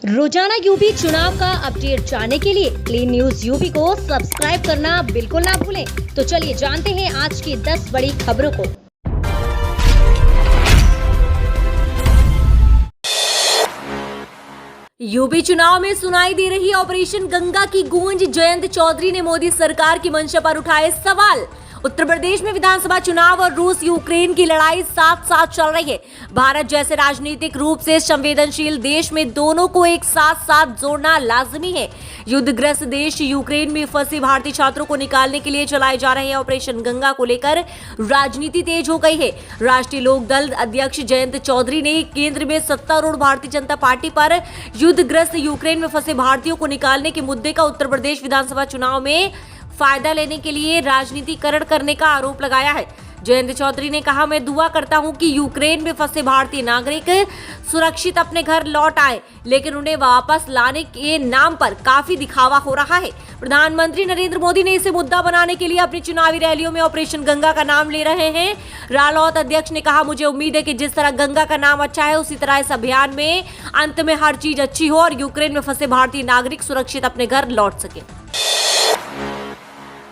रोजाना यूपी चुनाव का अपडेट जानने के लिए क्लीन न्यूज यूपी को सब्सक्राइब करना बिल्कुल ना भूलें। तो चलिए जानते हैं आज की 10 बड़ी खबरों को। यूपी चुनाव में सुनाई दे रही ऑपरेशन गंगा की गूंज। जयंत चौधरी ने मोदी सरकार की मंशा पर उठाए सवाल। उत्तर प्रदेश में विधानसभा चुनाव और रूस यूक्रेन की लड़ाई साथ साथ चल रही है। भारत जैसे राजनीतिक रूप से संवेदनशील देश में दोनों को एक साथ साथ जोड़ना लाजमी है। युद्धग्रस्त देश यूक्रेन में फंसे भारतीय छात्रों को निकालने के लिए चलाए जा रहे ऑपरेशन गंगा को लेकर राजनीति तेज हो गई है। राष्ट्रीय लोक दल अध्यक्ष जयंत चौधरी ने केंद्र में सत्तारूढ़ भारतीय जनता पार्टी पर युद्धग्रस्त यूक्रेन में फंसे भारतीयों को निकालने के मुद्दे का उत्तर प्रदेश विधानसभा चुनाव में फायदा लेने के लिए राजनीतिकरण करने का आरोप लगाया है। जयंत चौधरी ने कहा, मैं दुआ करता हूं कि यूक्रेन में फंसे भारतीय नागरिक सुरक्षित अपने घर लौट आए, लेकिन उन्हें वापस लाने के नाम पर काफी दिखावा हो रहा है। प्रधानमंत्री नरेंद्र मोदी ने इसे मुद्दा बनाने के लिए अपनी चुनावी रैलियों में ऑपरेशन गंगा का नाम ले रहे हैं। रालोद अध्यक्ष ने कहा, मुझे उम्मीद है कि जिस तरह गंगा का नाम अच्छा है, उसी तरह इस अभियान में अंत में हर चीज अच्छी हो और यूक्रेन में फंसे भारतीय नागरिक सुरक्षित अपने घर लौट सके।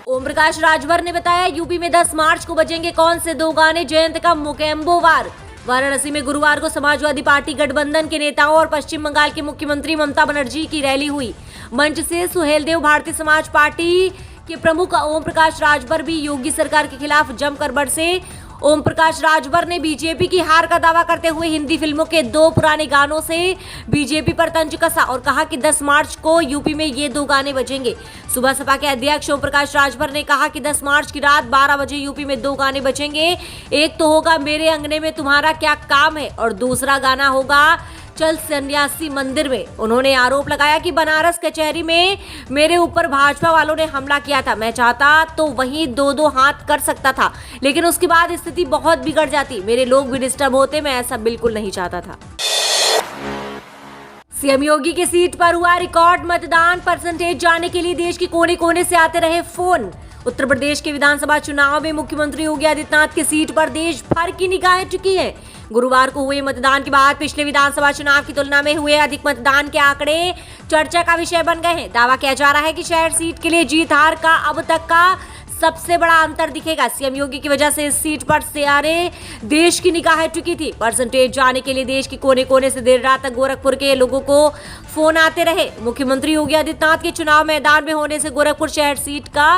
ओम प्रकाश राजभर ने बताया, यूपी में 10 मार्च को बजेंगे कौन से दो गाने, जयंत का मुकेम्बो वार। वाराणसी में गुरुवार को समाजवादी पार्टी गठबंधन के नेताओं और पश्चिम बंगाल की मुख्यमंत्री ममता बनर्जी की रैली हुई। मंच से सुहेलदेव भारतीय समाज पार्टी के प्रमुख ओम प्रकाश राजभर भी योगी सरकार के खिलाफ जमकर बरसे। ओम प्रकाश राजभर ने बीजेपी की हार का दावा करते हुए हिंदी फिल्मों के 2 पुराने गानों से बीजेपी पर तंज कसा और कहा कि 10 मार्च को यूपी में ये 2 गाने बजेंगे। सुबह सपा के अध्यक्ष ओम प्रकाश राजभर ने कहा कि 10 मार्च की रात 12 बजे यूपी में 2 गाने बजेंगे। एक तो होगा मेरे अंगने में तुम्हारा क्या काम है और दूसरा गाना होगा चल सन्यासी मंदिर में। उन्होंने आरोप लगाया कि बनारस कचहरी में मेरे ऊपर भाजपा वालों ने हमला किया था। मैं चाहता तो वहीं 2-2 हाथ कर सकता था, लेकिन उसके बाद स्थिति बहुत बिगड़ जाती, मेरे लोग भी डिस्टर्ब होते। मैं ऐसा बिल्कुल नहीं चाहता था। सीएम योगी की सीट पर हुआ रिकॉर्ड मतदान। परसेंटेज जानने के लिए देश के कोने कोने से आते रहे फोन। उत्तर प्रदेश के विधानसभा चुनाव में मुख्यमंत्री योगी आदित्यनाथ की सीट पर देश भर की निगाहें टिकी हैं। गुरुवार को हुए मतदान के बाद पिछले विधानसभा चुनाव की तुलना में हुए अधिक मतदान के आंकड़े चर्चा का विषय बन गए हैं। दावा किया जा रहा है कि शहर सीट के लिए जीत हार का अब तक का सबसे बड़ा अंतर दिखेगा। सीएम योगी की वजह से इस सीट पर सारे देश की निगाहें टिकी थी। परसेंटेज जानने के लिए देश के कोने कोने से देर रात तक गोरखपुर के लोगों को फोन आते रहे। मुख्यमंत्री योगी आदित्यनाथ के चुनाव मैदान में होने से गोरखपुर शहर सीट का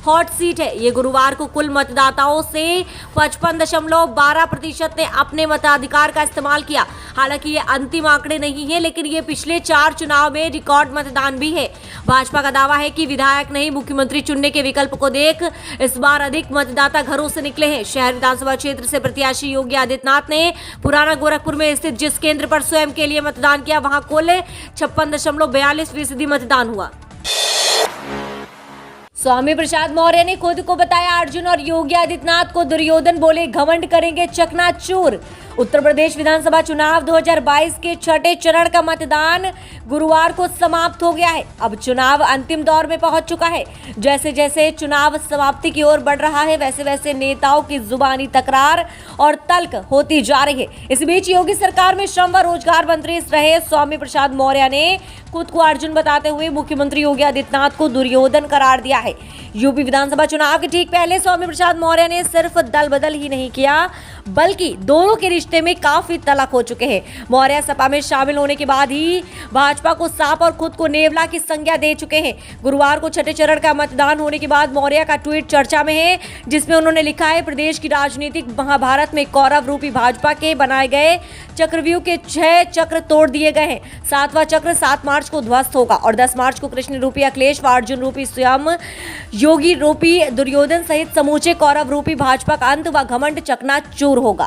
हॉट सीट है। ये गुरुवार को कुल मतदाताओं से 55.12% ने अपने मताधिकार का इस्तेमाल किया। हालांकि ये अंतिम आंकड़े नहीं है, लेकिन ये पिछले 4 चुनाव में रिकॉर्ड मतदान भी है। भाजपा का दावा है कि विधायक नहीं, मुख्यमंत्री चुनने के विकल्प को देख इस बार अधिक मतदाता घरों से निकले हैं। शहर विधानसभा क्षेत्र से प्रत्याशी योगी आदित्यनाथ ने पुराना गोरखपुर में स्थित जिस केंद्र पर स्वयं के लिए मतदान किया, वहां कुल 56.42% मतदान हुआ। स्वामी प्रसाद मौर्य ने खुद को बताया अर्जुन और योगी आदित्यनाथ को दुर्योधन, बोले घमंड करेंगे चकनाचूर। उत्तर प्रदेश विधानसभा चुनाव 2022 के 6ठे चरण का मतदान गुरुवार को समाप्त हो गया है। अब चुनाव अंतिम दौर में पहुंच चुका है। जैसे जैसे चुनाव समाप्ति की ओर बढ़ रहा है, वैसे वैसे नेताओं की जुबानी तकरार और तल्ख होती जा रही है। इस बीच योगी सरकार में श्रम व रोजगार मंत्री रहे स्वामी प्रसाद मौर्य ने खुद को अर्जुन बताते हुए मुख्यमंत्री योगी आदित्यनाथ को दुर्योधन करार दिया है। यूपी विधानसभा चुनाव के ठीक पहले स्वामी प्रसाद मौर्य ने सिर्फ दल बदल ही नहीं किया, बल्कि दोनों के रिश्ते में काफी तलक हो चुके हैं। मौर्य सपा में शामिल होने के बाद ही भाजपा को सांप और खुद को नेवला की संज्ञा दे चुके हैं। गुरुवार को 6ठे चरण का मतदान होने के बाद मौर्य का ट्वीट चर्चा में है, जिसमें उन्होंने लिखा है, प्रदेश की राजनीतिक महाभारत में कौरव रूपी भाजपा के बनाए गए चक्रव्यूह के 6 चक्र तोड़ दिए गए हैं। 7वां चक्र 7 मार्च को ध्वस्त होगा और 10 मार्च को कृष्ण रूपी अखिलेश व अर्जुन रूपी स्वयं योगी रूपी दुर्योधन सहित समूचे कौरव रूपी भाजपा का अंत व घमंड चकनाचूर होगा।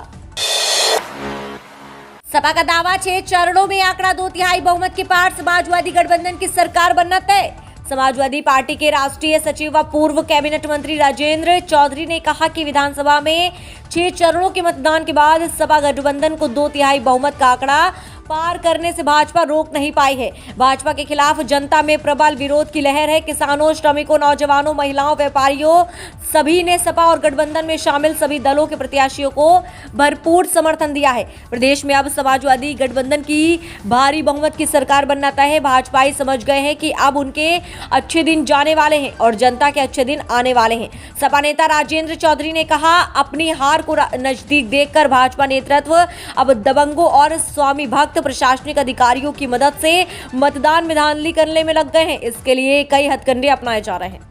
सपा का दावा 6 चरणों में आंकड़ा 2/3 बहुमत के पार समाजवादी गठबंधन की सरकार बनना तय। समाजवादी पार्टी के राष्ट्रीय सचिव व पूर्व कैबिनेट मंत्री राजेंद्र चौधरी ने कहा कि विधानसभा में 6 चरणों के मतदान के बाद सपा गठबंधन को 2/3 बहुमत का आंकड़ा पार करने से भाजपा रोक नहीं पाई है। भाजपा के खिलाफ जनता में प्रबल विरोध की लहर है। किसानों, श्रमिकों, नौजवानों, महिलाओं, व्यापारियों सभी ने सपा और गठबंधन में शामिल सभी दलों के प्रत्याशियों को भरपूर समर्थन दिया है। प्रदेश में अब समाजवादी गठबंधन की भारी बहुमत की सरकार बनना तय है। भाजपाई समझ गए हैं कि अब उनके अच्छे दिन जाने वाले हैं और जनता के अच्छे दिन आने वाले हैं। सपा नेता राजेंद्र चौधरी ने कहा, अपनी हार को नजदीक देखकर भाजपा नेतृत्व अब दबंगों और स्वामी भक्त प्रशासनिक अधिकारियों की मदद से मतदान में धांधली करने में लग गए हैं। इसके लिए कई हथकंडे अपनाए जा रहे हैं।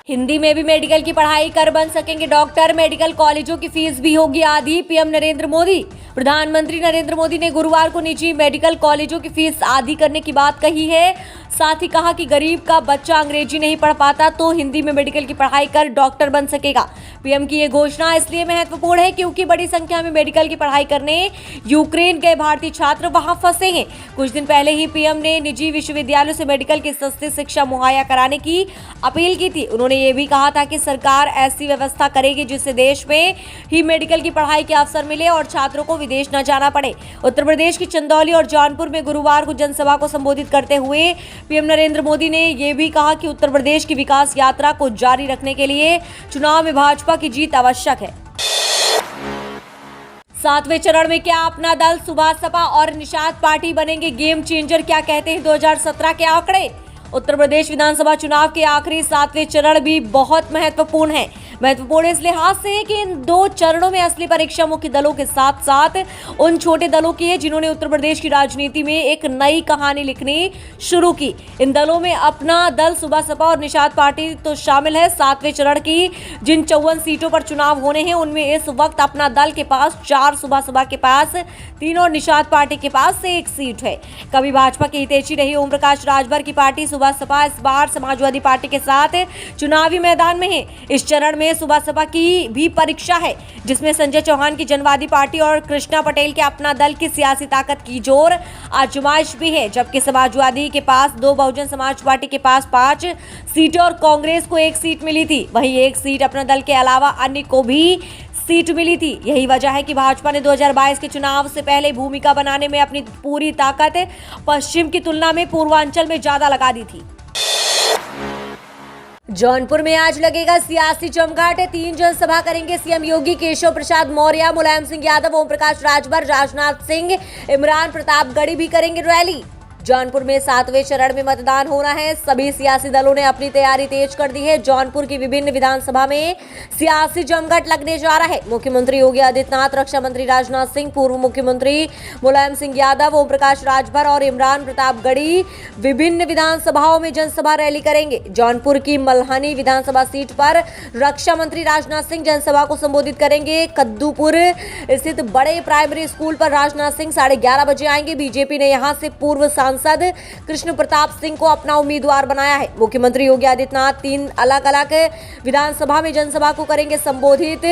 हिंदी में भी मेडिकल की पढ़ाई कर बन सकेंगे डॉक्टर, मेडिकल कॉलेजों की फीस भी होगी आधी। पीएम नरेंद्र मोदी। प्रधानमंत्री नरेंद्र मोदी ने गुरुवार को निजी मेडिकल कॉलेजों की फीस आधी करने की बात कही है। साथ ही कहा कि गरीब का बच्चा अंग्रेजी नहीं पढ़ पाता तो हिंदी में मेडिकल की पढ़ाई कर डॉक्टर बन सकेगा। पीएम की ये घोषणा इसलिए महत्वपूर्ण है क्योंकि बड़ी संख्या में मेडिकल की पढ़ाई करने यूक्रेन गए भारतीय छात्र वहां फंसे हैं। कुछ दिन पहले ही पीएम ने निजी विश्वविद्यालयों से मेडिकल की सस्ती शिक्षा मुहैया कराने की अपील की थी। उन्होंने ये भी कहा था कि सरकार ऐसी व्यवस्था करेगी जिससे देश में ही मेडिकल की पढ़ाई के अवसर मिले और छात्रों को विदेश न जाना पड़े। उत्तर प्रदेश की चंदौली और जौनपुर में गुरुवार को जनसभा को संबोधित करते हुए पीएम नरेंद्र मोदी ने यह भी कहा कि उत्तर प्रदेश की विकास यात्रा को जारी रखने के लिए चुनाव में भाजपा की जीत आवश्यक है। 7वें चरण में क्या अपना दल, सुभाष सपा और निषाद पार्टी बनेंगे गेम चेंजर? क्या कहते हैं 2017 के आंकड़े? उत्तर प्रदेश विधानसभा चुनाव के आखिरी 7वें चरण भी बहुत महत्वपूर्ण है। महत्वपूर्ण इस लिहाज से है कि इन 2 चरणों में असली परीक्षा मुख्य दलों के साथ साथ उन छोटे दलों की है जिन्होंने उत्तर प्रदेश की राजनीति में एक नई कहानी लिखनी शुरू की। इन दलों में अपना दल, सुभाष सपा और निषाद पार्टी तो शामिल है। 7वें चरण की जिन 54 सीटों पर चुनाव होने हैं उनमें इस वक्त अपना दल के पास 4, सुभाष सपा के पास 3 और निषाद पार्टी के पास से 1 सीट है। कभी भाजपा की हितैषी रही ओम प्रकाश राजभर की पार्टी सुभाष सपा इस बार समाजवादी पार्टी के साथ चुनावी मैदान में है। इस चरण में सुभाष सपा की भी परीक्षा है जिसमें संजय चौहान की जनवादी पार्टी और कृष्णा पटेल के अपना दल की सियासी ताकत की जोर आजमाइश भी है। जबकि समाजवादी के पास 2, बहुजन समाज पार्टी के पास 5 सीटें और कांग्रेस को 1 सीट मिली थी। वहीं 1 सीट अपना दल के अलावा अन्य को भी सीट मिली थी। यही वजह है कि भाजपा ने 2022 के चुनाव से पहले भूमिका बनाने में अपनी पूरी ताकत पश्चिम की तुलना में पूर्वांचल में ज्यादा लगा दी थी। जौनपुर में आज लगेगा सियासी जमघट। 3 जनसभा करेंगे सीएम योगी, केशव प्रसाद मौर्य, मुलायम सिंह यादव, ओम प्रकाश राजभर, राजनाथ सिंह, इमरान प्रतापगढ़ी भी करेंगे रैली। जौनपुर में 7वें चरण में मतदान होना है। सभी सियासी दलों ने अपनी तैयारी तेज कर दी है। जौनपुर की विभिन्न विधानसभा में सियासी जमघट लगने जा रहा है। मुख्यमंत्री योगी आदित्यनाथ, रक्षा मंत्री राजनाथ सिंह, पूर्व मुख्यमंत्री मुलायम सिंह यादव, ओम प्रकाश राजभर और इमरान प्रतापगढ़ी विभिन्न विधानसभाओं में जनसभा रैली करेंगे। जौनपुर की मल्हानी विधानसभा सीट पर रक्षा मंत्री राजनाथ सिंह जनसभा को संबोधित करेंगे। कद्दूपुर स्थित बड़े प्राइमरी स्कूल पर राजनाथ सिंह 11:30 बजे आएंगे। बीजेपी ने यहां से पूर्व सांसद कृष्ण प्रताप सिंह को अपना उम्मीदवार बनाया है। मुख्यमंत्री योगी आदित्यनाथ 3 अलग-अलग विधानसभा में जनसभा को करेंगे संबोधित।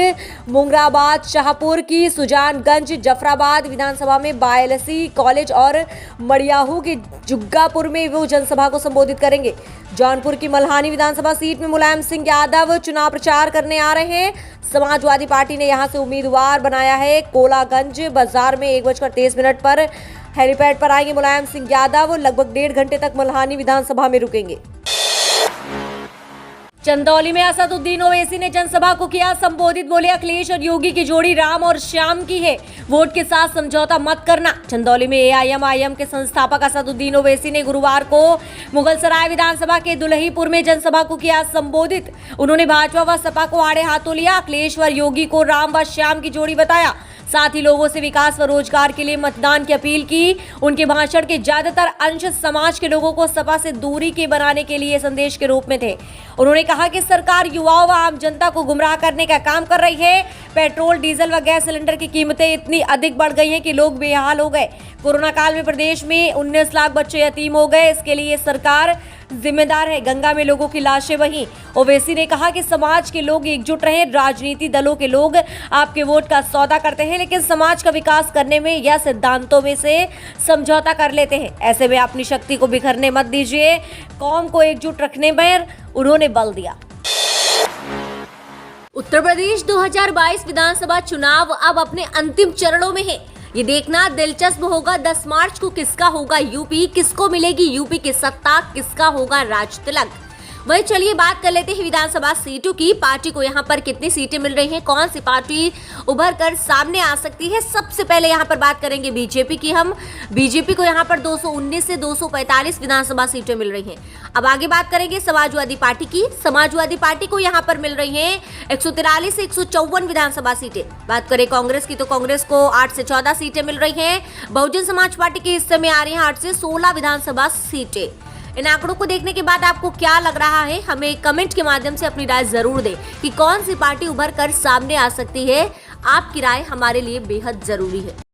मुंगराबाद, शाहपुर की सुजानगंज, जफराबाद विधानसभा में बायलसी कॉलेज और मड़ियाहू के जुग्गापुर में वो जनसभा को संबोधित करेंगे। जौनपुर की मल्हानी विधानसभा सीट में मुलायम सिंह यादव चुनाव प्रचार करने आ रहे हैं। समाजवादी पार्टी ने यहां से उम्मीदवार बनाया है। कोलागंज बाजार में 1:23 पर हेलीपैड पर आएंगे मुलायम सिंह यादव। लगभग 1.5 घंटे तक मल्हानी विधानसभा में रुकेंगे। चंदौली में असदुद्दीन ओवैसी ने जनसभा को किया संबोधित। बोले, अखिलेश और योगी की जोड़ी राम और श्याम की है, वोट के साथ समझौता मत करना। चंदौली में एआईएमआईएम के संस्थापक असदुद्दीन ओवैसी ने गुरुवार को मुगलसराय विधानसभा के दुल्हीपुर में जनसभा को किया संबोधित। उन्होंने भाजपा व सपा को आड़े हाथों लिया। अखिलेश व योगी को राम व श्याम की जोड़ी बताया। साथ ही लोगों से विकास व रोजगार के लिए मतदान की अपील की। उनके भाषण के ज्यादातर अंश समाज के लोगों को सपा से दूरी के बनाने के लिए संदेश के रूप में थे। उन्होंने कहा कि सरकार युवाओं व आम जनता को गुमराह करने का काम कर रही है। पेट्रोल, डीजल व गैस सिलेंडर की कीमतें इतनी अधिक बढ़ गई हैं कि लोग बेहाल हो गए। कोरोना काल में प्रदेश में 19 लाख बच्चे यतीम हो गए। इसके लिए सरकार जिम्मेदार है। गंगा में लोगों की लाशें बहीं। ओवैसी ने कहा कि समाज के लोग एकजुट रहें। राजनीति दलों के लोग आपके वोट का सौदा करते हैं, लेकिन समाज का विकास करने में या सिद्धांतों में से समझौता कर लेते हैं। ऐसे में अपनी शक्ति को बिखरने मत दीजिए। कौम को एकजुट रखने पर उन्होंने बल दिया। उत्तर प्रदेश 2022 विधानसभा चुनाव अब अपने अंतिम चरणों में है। ये देखना दिलचस्प होगा 10 मार्च को किसका होगा यूपी, किसको मिलेगी यूपी की सत्ता, किसका होगा राज तिलक। वही चलिए बात कर लेते हैं विधानसभा सीटों की। पार्टी को यहाँ पर कितनी सीटें मिल रही हैं, कौन सी पार्टी उभर कर सामने आ सकती है। सबसे पहले यहाँ पर बात करेंगे बीजेपी की। हम बीजेपी को यहाँ पर 219 से 245 विधानसभा सीटें मिल रही हैं। अब आगे बात करेंगे समाजवादी पार्टी की। समाजवादी पार्टी को यहाँ पर मिल रही हैं 143 से 154 विधानसभा सीटें। बात करें कांग्रेस की तो कांग्रेस को 8 से 14 सीटें मिल रही हैं। बहुजन समाज पार्टी के हिस्से में आ रही हैं 8 से 16 विधानसभा सीटें। इन आंकड़ों को देखने के बाद आपको क्या लग रहा है, हमें कमेंट के माध्यम से अपनी राय जरूर दें कि कौन सी पार्टी उभर कर सामने आ सकती है। आपकी राय हमारे लिए बेहद जरूरी है।